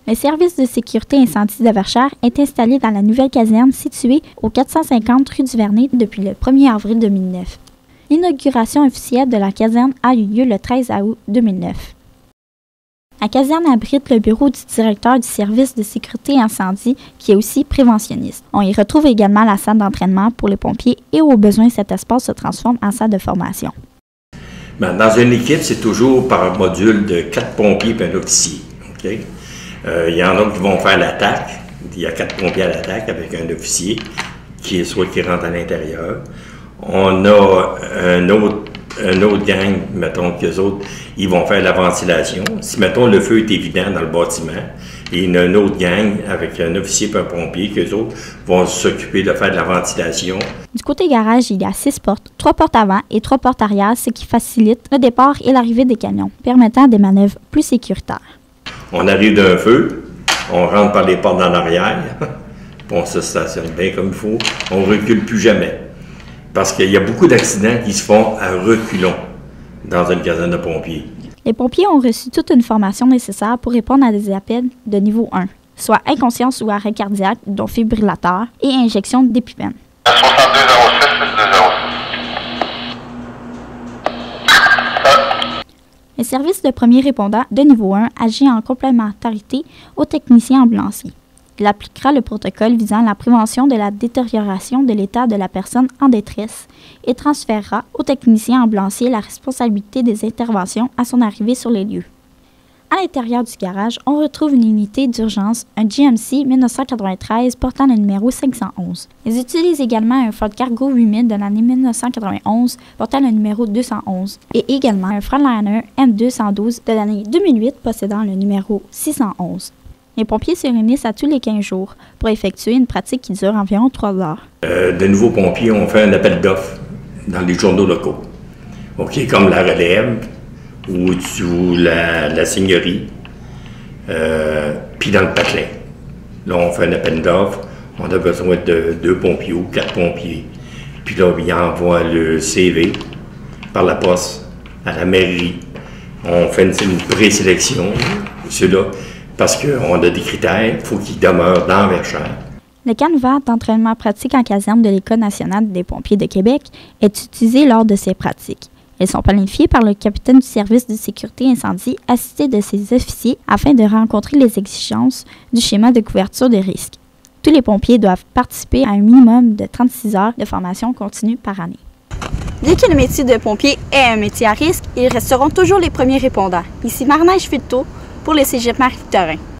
Le service de sécurité incendie de Verchères est installé dans la nouvelle caserne située au 450 rue du Vernet depuis le 1er avril 2009. L'inauguration officielle de la caserne a eu lieu le 13 août 2009. La caserne abrite le bureau du directeur du service de sécurité incendie qui est aussi préventionniste. On y retrouve également la salle d'entraînement pour les pompiers et au besoin cet espace se transforme en salle de formation. Dans une équipe, c'est toujours par module de 4 pompiers et un officier. Okay? Il y en a qui vont faire l'attaque. Il y a 4 pompiers à l'attaque avec un officier qui rentre à l'intérieur. On a un autre gang, mettons qu'eux autres, ils vont faire la ventilation. Si, mettons, le feu est évident dans le bâtiment, et il y a une autre gang avec un officier et un pompier, qu'eux autres vont s'occuper de faire de la ventilation. Du côté garage, il y a 6 portes, 3 portes avant et 3 portes arrière, ce qui facilite le départ et l'arrivée des camions, permettant des manœuvres plus sécuritaires. On arrive d'un feu, on rentre par les portes en arrière, puis on se stationne bien comme il faut, on ne recule plus jamais. Parce qu'il y a beaucoup d'accidents qui se font à reculons dans une caserne de pompiers. Les pompiers ont reçu toute une formation nécessaire pour répondre à des appels de niveau 1, soit inconscience ou arrêt cardiaque, dont fibrillateur, et injection d'épipène. 6206 6206. Le service de premier répondant de niveau 1 agit en complémentarité aux techniciens ambulanciers. Il appliquera le protocole visant la prévention de la détérioration de l'état de la personne en détresse et transférera aux techniciens ambulanciers la responsabilité des interventions à son arrivée sur les lieux. À l'intérieur du garage, on retrouve une unité d'urgence, un GMC 1993 portant le numéro 511. Ils utilisent également un Ford Cargo 8000 de l'année 1991 portant le numéro 211 et également un Frontliner M212 de l'année 2008 possédant le numéro 611. Les pompiers se réunissent à tous les 15 jours pour effectuer une pratique qui dure environ 3 heures. De nouveaux pompiers ont fait un appel d'offres dans les journaux locaux. OK, comme la relève ou la seigneurie, puis dans le patelin. Là, on fait un appel d'offres, on a besoin de 2 pompiers ou 4 pompiers. Puis là, ils envoient le CV par la poste à la mairie. On fait une présélection, ceux-là, parce qu'on a des critères, il faut qu'ils demeurent dans Verchères. Le canevas d'entraînement pratique en caserne de l'École nationale des pompiers de Québec est utilisé lors de ces pratiques. Elles sont planifiées par le capitaine du service de sécurité incendie assisté de ses officiers afin de rencontrer les exigences du schéma de couverture de risque. Tous les pompiers doivent participer à un minimum de 36 heures de formation continue par année. Bien que le métier de pompier est un métier à risque, ils resteront toujours les premiers répondants. Ici Marneige Filteau pour le Cégep Marie-Victorin.